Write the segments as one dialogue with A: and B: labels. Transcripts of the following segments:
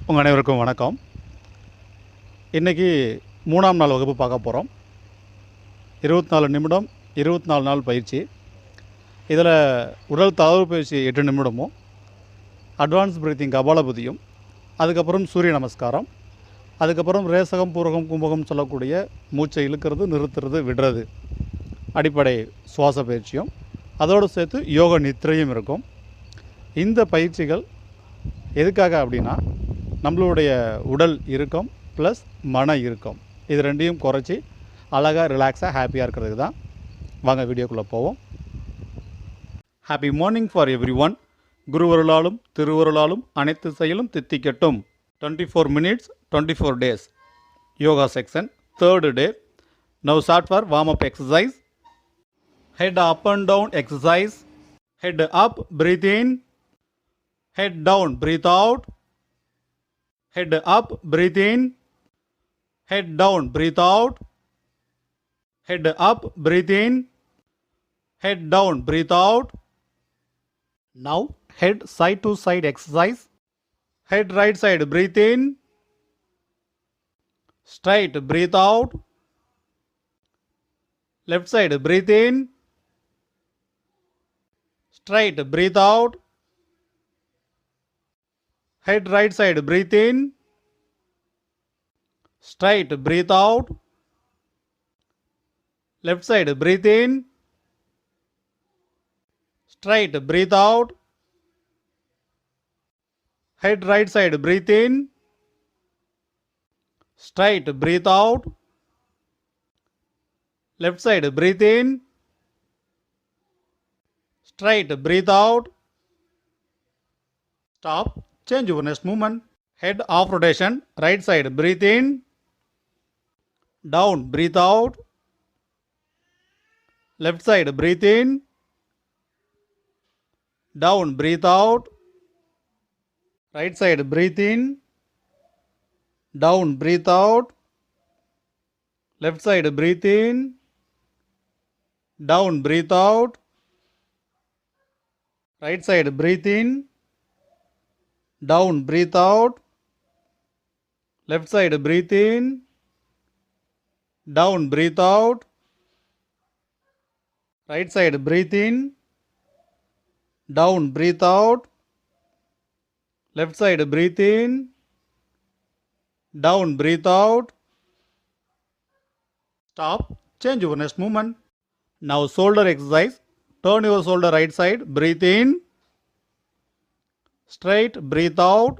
A: உங்கள் அனைவருக்கும் வணக்கம். இன்றைக்கி 3ஆம் நாள் வகுப்பு பார்க்க போகிறோம். 24 நிமிடம் 24 நாள் பயிற்சி. இதில் உடல் தளர்வு பயிற்சி 8 நிமிடமும், அட்வான்ஸ் பிரீத்திங் கபாலபதியும், அதுக்கப்புறம் சூரிய நமஸ்காரம், அதுக்கப்புறம் ரேசகம் பூரகம் கும்பகம் சொல்லக்கூடிய மூச்சை இழுக்கிறது நிறுத்துறது விடுறது அடிப்படை சுவாச பயிற்சியும் அதோடு சேர்த்து யோக நித்திரையும் இருக்கும். இந்த பயிற்சிகள் எதுக்காக அப்படின்னா நம்மளுடைய உடல் இறுக்கம் ப்ளஸ் மன இறுக்கம் இது ரெண்டையும் குறைச்சி அழகாக ரிலாக்ஸாக ஹாப்பியாக இருக்கிறதுக்கு தான். வாங்க வீடியோக்குள்ளே போவோம். Happy morning for everyone. குருவருளாலும் திருவருளாலும் அனைத்து செயலும் தித்திக்கட்டும். 24 minutes 24 days yoga section 3rd day. Now start for warm up exercise. Head up and down exercise. Head up, breathe in. Head down, breathe out. Head up, breathe in. Head down, breathe out. Head up, breathe in. Head down, breathe out. Now head side to side exercise. Head right side, breathe in. Straight, breathe out. Left side, breathe in. Straight, breathe out. Head right side, breathe in. Straight, breathe out. Left side, breathe in. Straight, breathe out. Head right side, breathe in. Straight, breathe out. Left side, breathe in. Straight, breathe out. Stop. Change your next movement. Head off rotation. Right side, breathe in. Down, breathe out. Left side, breathe in. Down, breathe out. Right side, breathe in. Down, breathe out. Left side, breathe in. Down, breathe out. Right side, breathe in. Down, breathe out. Left side, breathe in. Down, breathe out. Right side, breathe in. Down, breathe out. Left side, breathe in. Down, breathe out. Stop. Change your next movement. Now shoulder exercise. Turn your shoulder right side. Breathe in. Straight, breathe out.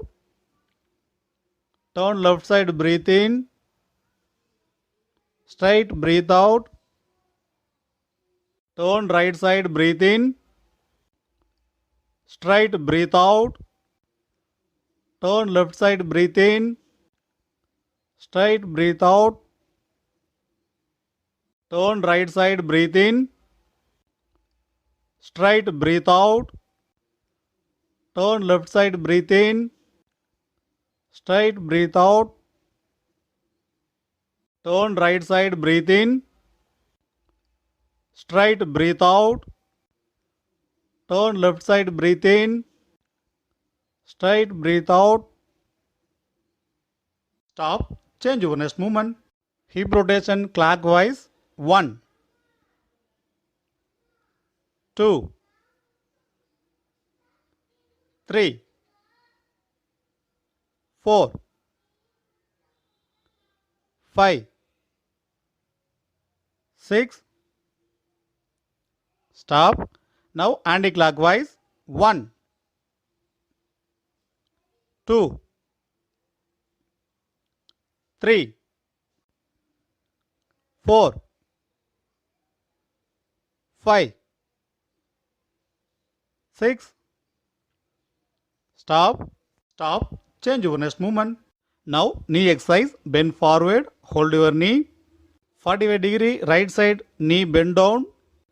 A: Turn left side, breathe in. Straight, breathe out. Turn right side, breathe in. Straight, breathe out. Turn left side, breathe in. Straight, breathe out. Turn right side, breathe in. Straight, breathe out. Turn left side, breathe in. Straight, breathe out. Turn right side, breathe in. Straight, breathe out. Turn left side, breathe in. Straight, breathe out. Stop. Change your next movement. Hip rotation clockwise. 1, 2, 3, 4, 5, 6. Stop. Now anti-clockwise. 1, 2, 3, 4, 5, 6. Stop. Stop. Change your next movement. Now knee exercise. Bend forward. Hold your knee. 45 degree right side knee bend down.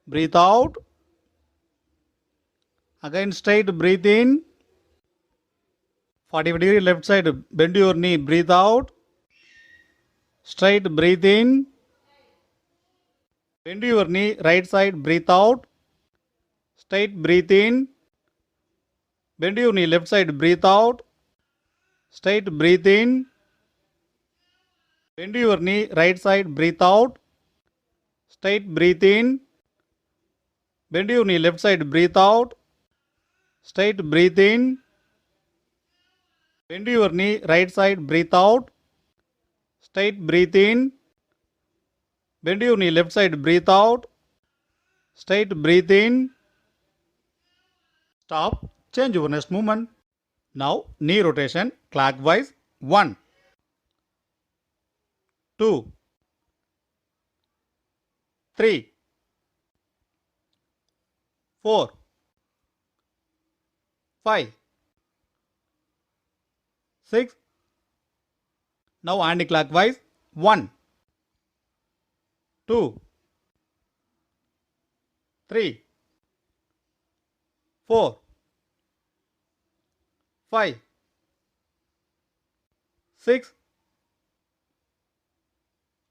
A: Breathe out. Again straight, breathe in. 45 degree left side bend your knee. Breathe out. Straight, breathe in. Bend your knee right side. Breathe out. Straight, breathe in. Bend your knee left side, breathe out. Straight breathe in. Bend your knee right side, breathe out. Straight breathe in. Bend your knee left side, breathe out. Straight breathe in. Bend your knee right side, breathe out. Straight breathe in. Bend your knee left side, breathe out. Straight breathe in. Stop. Change your next movement. Now knee rotation clockwise. 1, 2, 3, 4, 5, 6. Now anti-clockwise. 1, 2, 3, 4, 5, 6.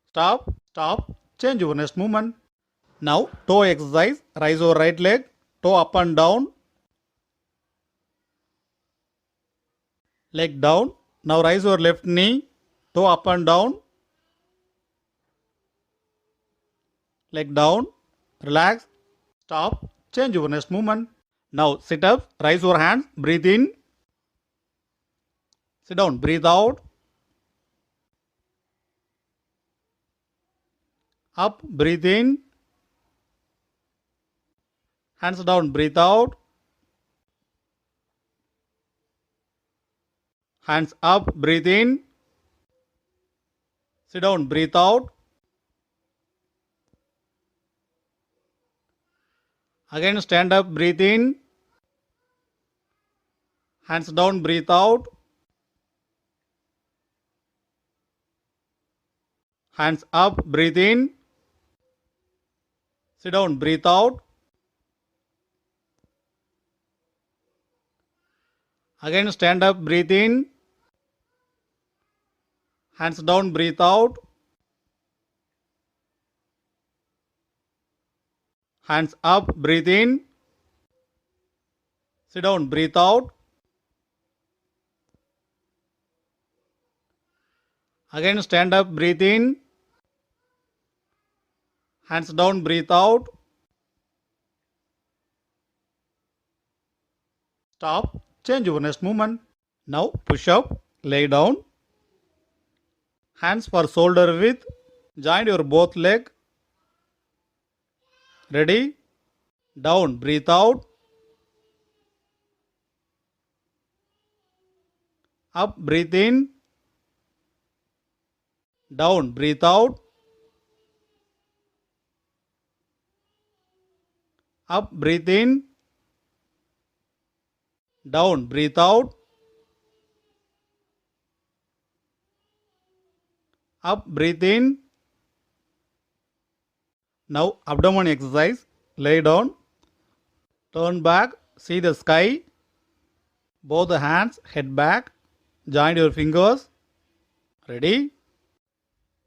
A: Stop. Stop. Change your next movement. Now toe exercise. Raise your right leg. Toe up and down. Leg down. Now raise your left knee. Toe up and down. Leg down. Relax. Stop. Change your next movement. Now sit up. Raise your hands. Breathe in. Sit down. Breathe out. Up. Breathe in. Hands down. Breathe out. Hands up. Breathe in. Sit down. Breathe out. Again stand up. Breathe in. Hands down. Breathe out. Hands up. Breathe in. Sit down. Breathe out. Again stand up. Breathe in. Hands down. Breathe out. Hands up. Breathe in. Sit down. Breathe out. Again stand up. Breathe in. Hands down. Breathe out. Stop. Change your next movement. Now push up. Lay down. Hands for shoulder width. Join your both leg. Ready? Down. Breathe out. Up. Breathe in. Down. Breathe out. Up. Breathe in. Down. Breathe out. Up. Breathe in. Now abdomen exercise. Lay down. Turn back. See the sky. Both the hands. Head back. Join your fingers. Ready?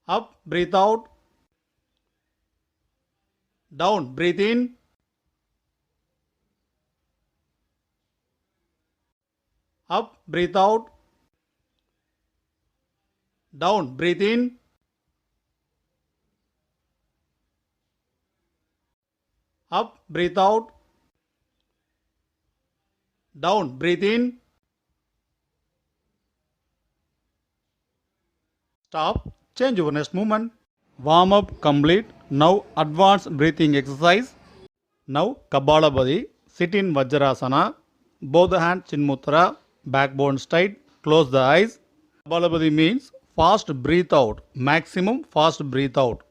A: Up. Breathe out. Down. Breathe in. Up. Breathe out. Down. Breathe in. Up. Breathe out. Down. Breathe in. Stop. Change your next movement. Warm up complete. Now advanced breathing exercise. Now Kapalabhati. Sit in Vajrasana. Both hands Chin Mudra. Backbone straight. Close the eyes. Kapalabhati means fast breathe out. Maximum fast breathe out.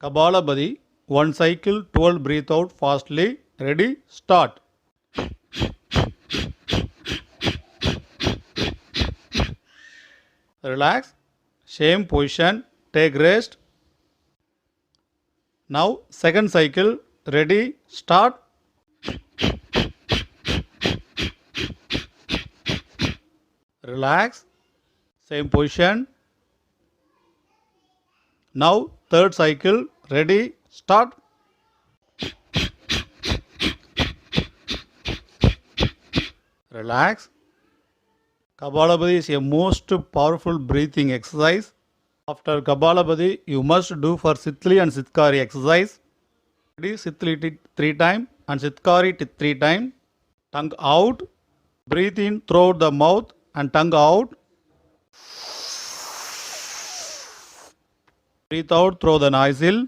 A: Kapalabhati. One cycle 12 breathe out fastly. Ready? Start. Relax. Same position. Take rest. Now second cycle. Ready? Start. Relax. Same position. Now third cycle. Ready? Start. Relax. Kapalabhati is a most powerful breathing exercise. After Kapalabhati, you must do for Sitli and Sitkari exercise. Sitli 3 times and Sitkari 3 times. Tongue out. Breathe in through the mouth and tongue out. Breathe out through the nostril.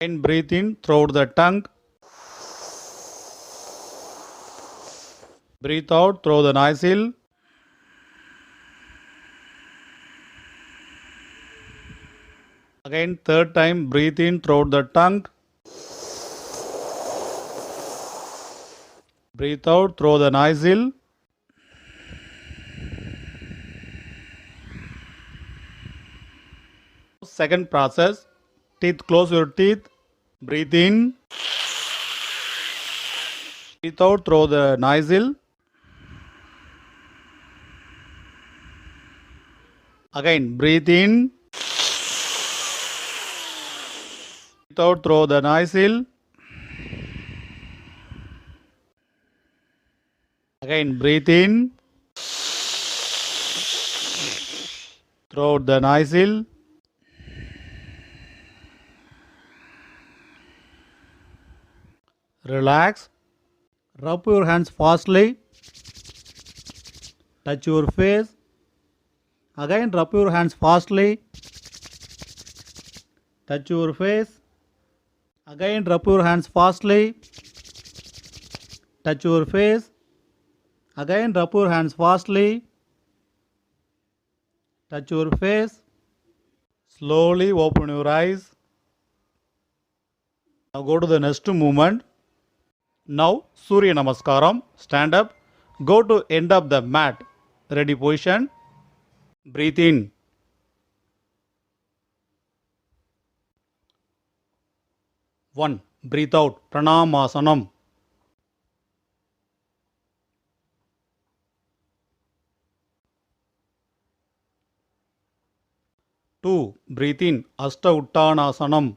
A: And breathe in through the tongue. Breathe out through the nostril. Again, third time, breathe in through the tongue. Breathe out through the nostril. Second process, teeth, close your teeth. Breathe in. Breathe out through the nostril. Again, breathe in. Breathe out through the nostril. Again, breathe in. Through the nostril. Relax. Rub your hands fastly. Touch your face. Again, rub your hands fastly. Touch your face. Again, rub your hands fastly. Touch your face. Again, rub your hands fastly. Touch your face. Slowly open your eyes. Now go to the next movement. Now Surya Namaskaram. Stand up. Go to end of the mat. Ready position. Breathe in. One. Breathe out. Pranamasana. 2. Breathe in. Asta Uttanasana.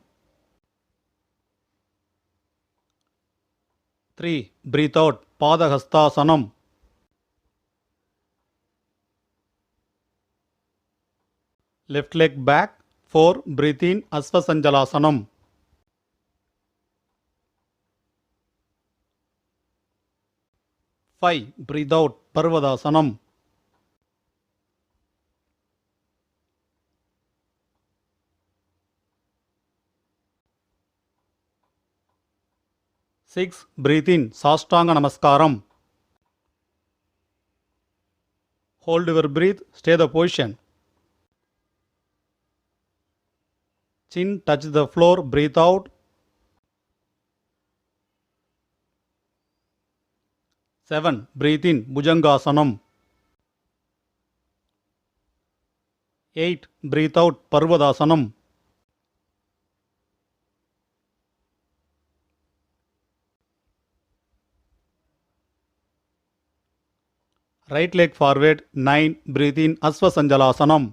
A: 3. Breathe out. Padahastasana. 4. Leg back. 4. Breathe in. Asvasanjalasana. 5. Breathe out. Parvadasana. 6. Breathe in. Sastanga Namaskaram. Hold your breath. Stay the position. Chin touch the floor. Breathe out. 7. Breathe in. Bhujangasana. 8. Breathe out. Parvadasana. 9. Leg forward. 9. Breathe in. Asvasanjalasana.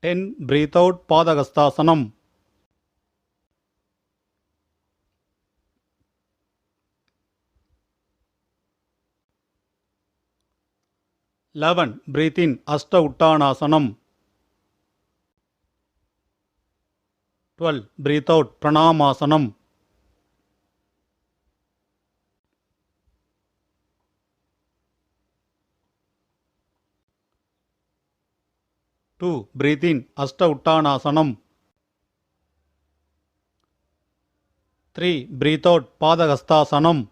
A: 10. Breathe out. Padahastasana. 11. Breathe in. Asta Uttanasana. 12. Breathe out. Pranamasana. 2. Breathe in. Asta Uttanasana. 3. Breathe out. Padahastasana.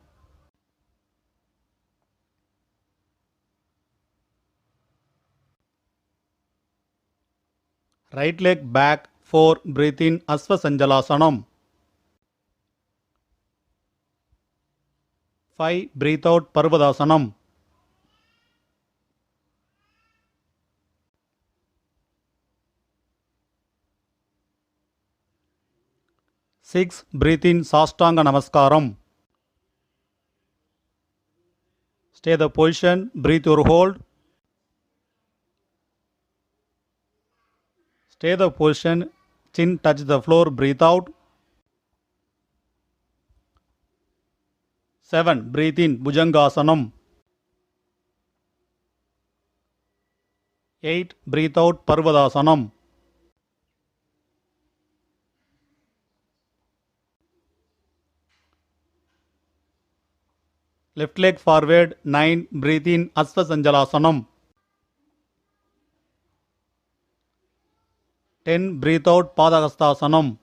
A: 9. Leg back. 4. Breathe in. Asvasanjalasana. 5. Breathe out. Parvadasana. 6. Breathe in. Sastanga Namaskaram. Stay the position. Breathe your hold. Stay the position. Chin touch the floor. Breathe out. 7. Breathe in Bhujangasanam. 8. Breathe out Parvadasanam. Left leg forward. 9. Breathe in Asvasanjalasanam. 10. Breathe out Padahastāsanam.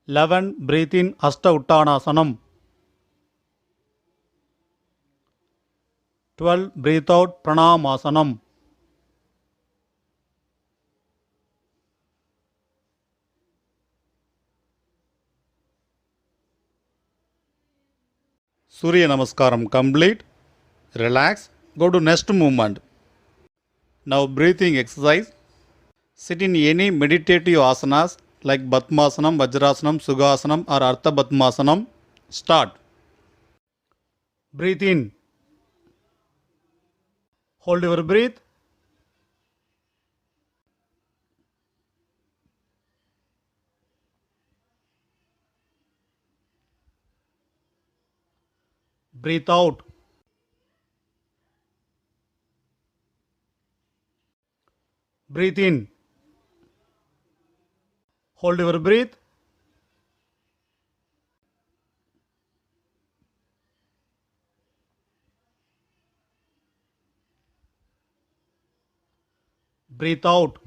A: 11. Breathe in Hasta Uttanasanam. 12. Breathe out Pranamasanam. Surya Namaskaram complete. Relax. Go to next movement. Now breathing exercise. Sit in any meditative asanas like Padmasanam, Vajrasanam, Sugasanam or Artha Padmasanam. Start. Breathe in. Hold your breath. Breathe out. Breathe in. Hold your breath. Breathe out.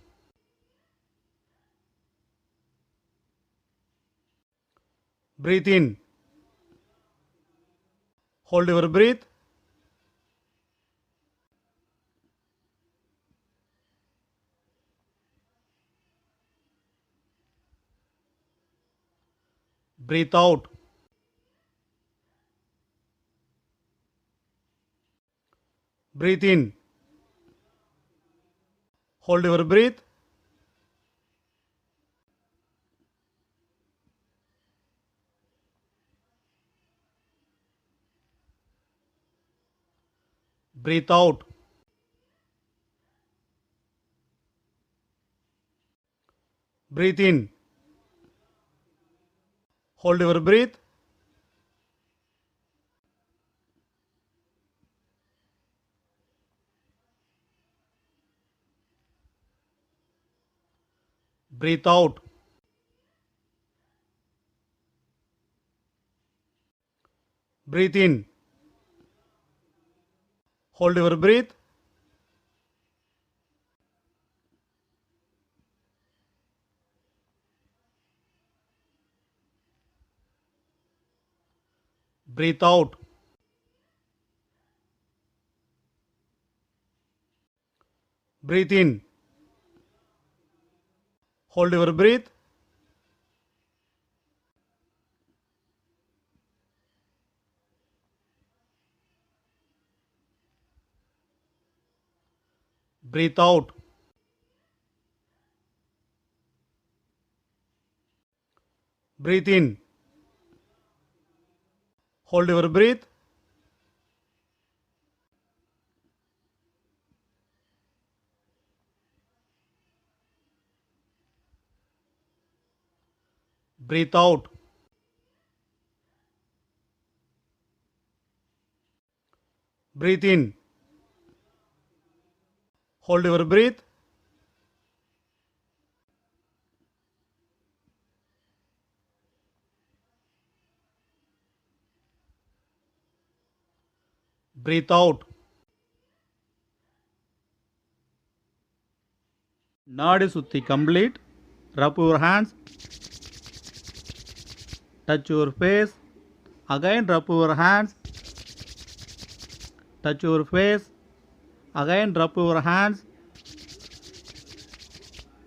A: Breathe in. Hold your breath. Breathe out. Breathe in. Hold your breath. Breathe out. Breathe in. Hold your breath. Breathe out. Breathe in. Hold your breath. Breathe out. Breathe in. Hold your breath. Breathe out. Breathe in. Hold your breath. Breathe out. Breathe in. Hold your breath. Breathe out. Nadi Sutti complete. Rub your hands. Touch your face. Again rub your hands. Touch your face. Again rub your hands.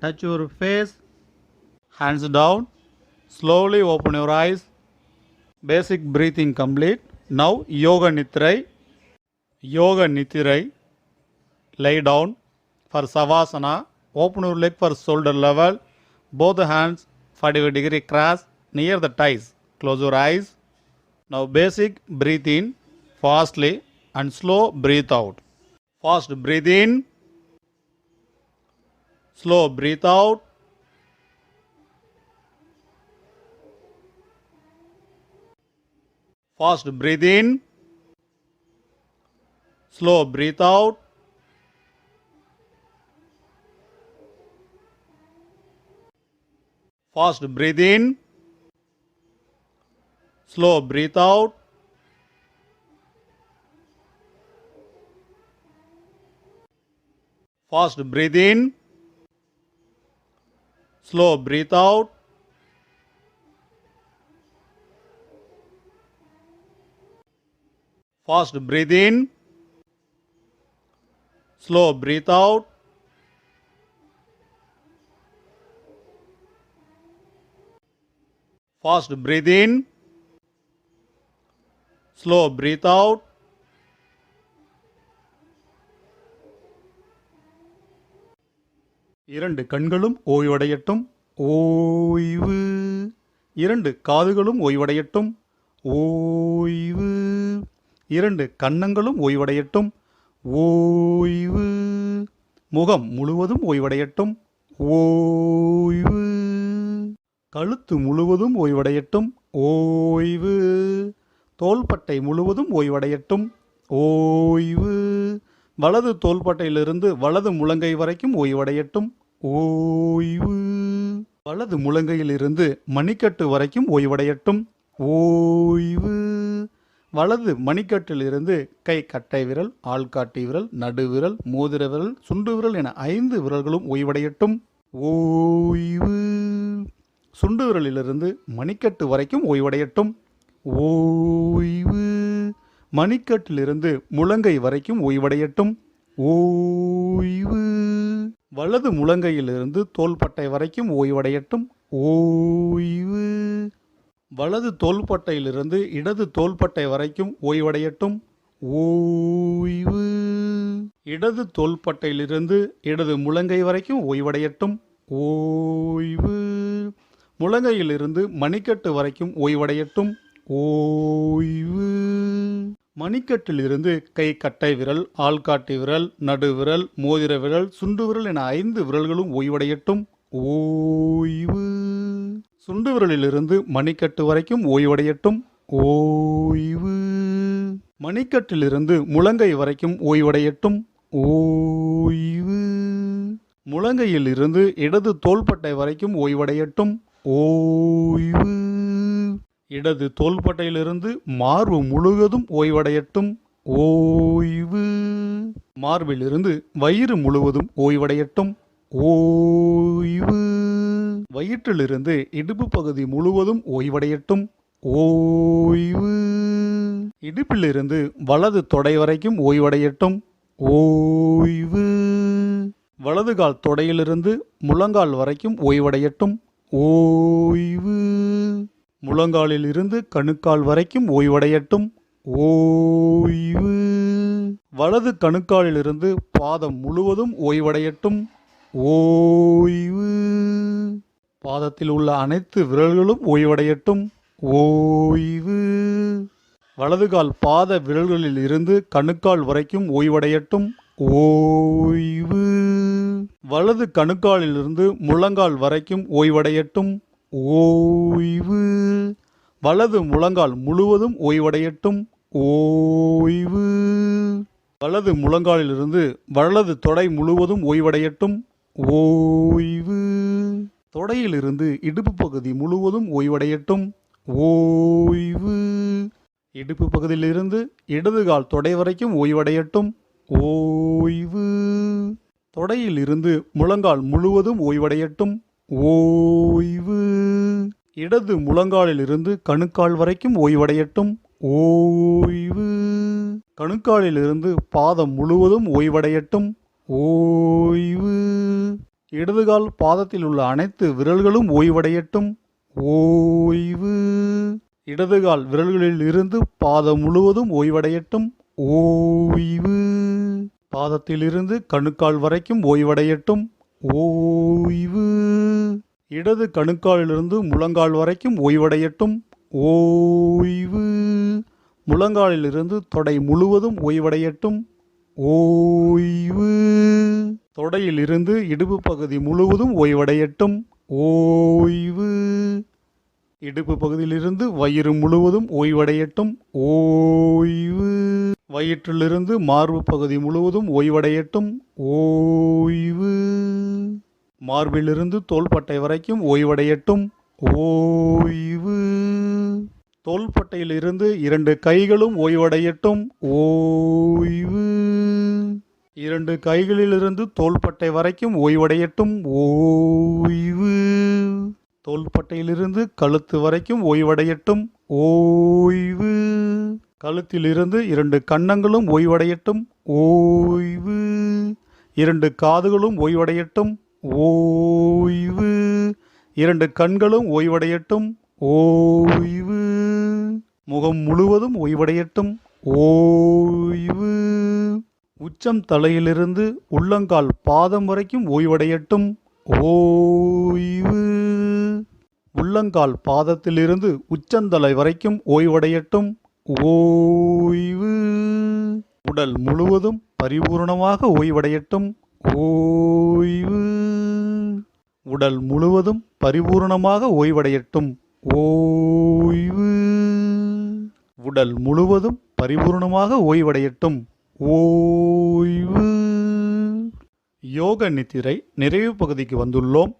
A: Touch your face. Hands down. Slowly open your eyes. Basic breathing complete. Now Yoga Nitrai. Yoga Nitrai. Lay down for Savasana. Open your leg for shoulder level. Both hands 45-degree cross near the thighs. Close your eyes. Now basic breathe in fastly and slow breathe out. Fast breathe in. Slow breathe out. Fast breathe in. Slow breathe out. Fast breathe in. Slow breathe out. Fast breathe in. Slow breathe out. Fast breathe in. Slow breathe out. Fast breathe in. Slow breathe out. இரண்டு கண்களும் ஓய்வடையட்டும். ஓய்வு. இரண்டு காதுகளும் ஓய்வடையட்டும். ஓய்வு. இரண்டு கன்னங்களும் ஓய்வடையட்டும். ஓய்வு. முகம் முழுவதும் ஓய்வடையட்டும். ஓய்வு. கழுத்து முழுவதும் ஓய்வடையட்டும். ஓய்வு. தோள்பட்டை முழுவதும் ஓய்வடையட்டும். ஓய்வு. வலது தோள்பட்டையிலிருந்து வலது முழங்கை வரைக்கும் ஓய்வடையட்டும். ஓய்வு. வலது முழங்கையிலிருந்து மணிக்கட்டு வரைக்கும் ஓய்வடையட்டும். ஓய்வு. வலது மணிக்கட்டிலிருந்து கை கட்டை விரல், ஆள்காட்டி விரல், நடுவிரல், மோதிர விரல், சுண்டு விரல் என 5 விரல்களும் ஓய்வடையட்டும். ஓய்வு. சுண்டு விரலிலிருந்து மணிக்கட்டு வரைக்கும் ஓய்வடையட்டும். ஓய்வு. மணிக்கட்டிலிருந்து முழங்கை வரைக்கும் ஓய்வடையட்டும். ஓய்வு. வலது முழங்கையிலிருந்து தோள்பட்டை வரைக்கும் ஓய்வடையட்டும். ஓய்வு. வலது தோள்பட்டையிலிருந்து இடது தோள்பட்டை வரைக்கும் ஓய்வடையட்டும். ஓய்வு. இடது தோள்பட்டையிலிருந்து இடது முழங்கை வரைக்கும் ஓய்வடையட்டும். ஓய்வு. முழங்கையிலிருந்து மணிக்கட்டு வரைக்கும் ஓய்வடையட்டும். ஓய்வு. மணிக்கட்டிலிருந்து கை கட்டை விரல், ஆள்காட்டி விரல், நடுவிரல், மோதிர விரல், சுண்டு விரல் என 5 விரல்களும் ஓய்வடையட்டும். ஓய்வு. சுண்டு விரலிலிருந்து மணிக்கட்டு வரைக்கும் ஓய்வடையட்டும். ஓய்வு. மணிக்கட்டிலிருந்து முழங்கை வரைக்கும் ஓய்வடையட்டும். ஓய்வு. முழங்கையில் இருந்து இடது தோள்பட்டை வரைக்கும் ஓய்வடையட்டும். ஓய்வு. இடது தோள்பட்டையிலிருந்து மார்பு முழுவதும் ஓய்வடையட்டும். ஓய்வு. மார்பிலிருந்து வயிறு முழுவதும் ஓய்வடையட்டும். ஓய்வு. வயிற்றிலிருந்து இடுப்பு பகுதி முழுவதும் ஓய்வடையட்டும். ஓய்வு. இடுப்பிலிருந்து வலது தொடை வரைக்கும் ஓய்வடையட்டும். ஓய்வு. வலது கால் தொடையிலிருந்து முழங்கால் வரைக்கும் ஓய்வடையட்டும். ஓய்வு. முழங்காலில் இருந்து கணுக்கால் வரைக்கும் ஓய்வடையட்டும். ஓய்வு. வலது கணுக்காலிலிருந்து பாதம் முழுவதும் ஓய்வடையட்டும். ஓய்வு. பாதத்தில் உள்ள அனைத்து விரல்களும் ஓய்வடையட்டும். ஓய்வு. வலது கால் பாத விரல்களில் இருந்து கணுக்கால் வரைக்கும் ஓய்வடையட்டும். ஓய்வு. வலது கணுக்காலிலிருந்து முழங்கால் வரைக்கும் ஓய்வடையட்டும். ஓய்வு. வலது முழங்கால் முழுவதும் ஓய்வடையட்டும். ஓய்வு. வலது முழங்காலிலிருந்து வலது தொடை முழுவதும் ஓய்வடையட்டும். ஓய்வு. தொடையிலிருந்து இடுப்பு பகுதி முழுவதும் ஓய்வடையட்டும். ஓய்வு. இடுப்பு பகுதியிலிருந்து இடது கால் தொடை வரைக்கும் ஓய்வடையட்டும். ஓய்வு. தொடையில் இருந்து முழங்கால் முழுவதும் ஓய்வடையட்டும். ஓய்வு. இடது முழங்காலில் இருந்து கணுக்கால் வரைக்கும் ஓய்வடையட்டும். ஓய்வு. கணுக்காலிலிருந்து பாதம் முழுவதும் ஓய்வடையட்டும். ஓய்வு. இடதுகால் பாதத்தில் உள்ள அனைத்து விரல்களும் ஓய்வடையட்டும். ஓய்வு. இடதுகால் விரல்களில் இருந்து பாதம் முழுவதும் ஓய்வடையட்டும். ஓய்வு. பாதத்திலிருந்து கணுக்கால் வரைக்கும் ஓய்வடையட்டும். ஓய்வு. இடது கணுக்காலிலிருந்து முழங்கால் வரைக்கும் ஓய்வடையட்டும். ஓய்வு. முழங்காலிலிருந்து தொடை முழுவதும் ஓய்வடையட்டும். ஓய்வு. தொடையிலிருந்து இடுப்பு பகுதி முழுவதும் ஓய்வடையட்டும். ஓய்வு. இடுப்பு பகுதியிலிருந்து வயிறு முழுவதும் ஓய்வடையட்டும். ஓய்வு. வயிற்றிலிருந்து மார்பு பகுதி முழுவதும் ஓய்வடையட்டும். ஓய்வு. மார்பிலிருந்து தோள்பட்டை வரைக்கும் ஓய்வடையட்டும். ஓய்வு. தோள்பட்டையிலிருந்து 2 கைகளும் ஓய்வடையட்டும். ஓய்வு. 2 கைகளிலிருந்து தோள்பட்டை வரைக்கும் ஓய்வடையட்டும். ஓய்வு. தோள்பட்டையிலிருந்து கழுத்து வரைக்கும் ஓய்வடையட்டும். ஓய்வு. கழுத்திலிருந்து 2 கன்னங்களும் ஓய்வடையட்டும். ஓய்வு. 2 காதுகளும் ஓய்வடையட்டும். ஓய்வு. 2 கண்களும் ஓய்வடையட்டும். ஓய்வு. முகம் முழுவதும் ஓய்வடையட்டும். ஓய்வு. உச்சம் தலையிலிருந்து உள்ளங்கால் பாதம் வரைக்கும் ஓய்வடையட்டும். ஓய்வு. உள்ளங்கால் பாதத்திலிருந்து உச்சந்தலை வரைக்கும் ஓய்வடையட்டும். ஓய்வு. உடல் முழுவதும் பரிபூர்ணமாக ஓய்வடையட்டும். ஓய்வு. உடல் முழுவதும் பரிபூர்ணமாக ஓய்வடையட்டும். ஓய்வு. உடல் முழுவதும் பரிபூர்ணமாக ஓய்வடையட்டும். ஓய்வு. யோக நித்திரை நிறைவு பகுதிக்கு வந்துள்ளோம்.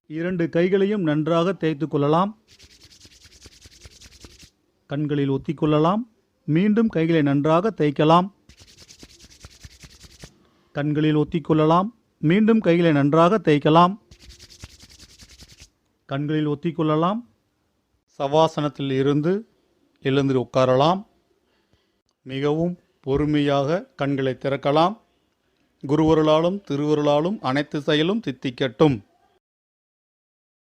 A: 2 கைகளையும் நன்றாக தேய்த்து கொள்ளலாம். கண்களில் ஒத்திக்கொள்ளலாம். மீண்டும் கைகளை நன்றாக தேய்க்கலாம். கண்களில் ஒத்திக்கொள்ளலாம். மீண்டும் கைகளை நன்றாக தேய்க்கலாம். கண்களில் ஒத்திக்கொள்ளலாம். சவாசனத்தில் இருந்து எழுந்து உட்காரலாம். மிகவும் பொறுமையாக கண்களை திறக்கலாம். குருவருளாலும் திருவருளாலும் அனைத்து செயலும் தித்திக்கட்டும்.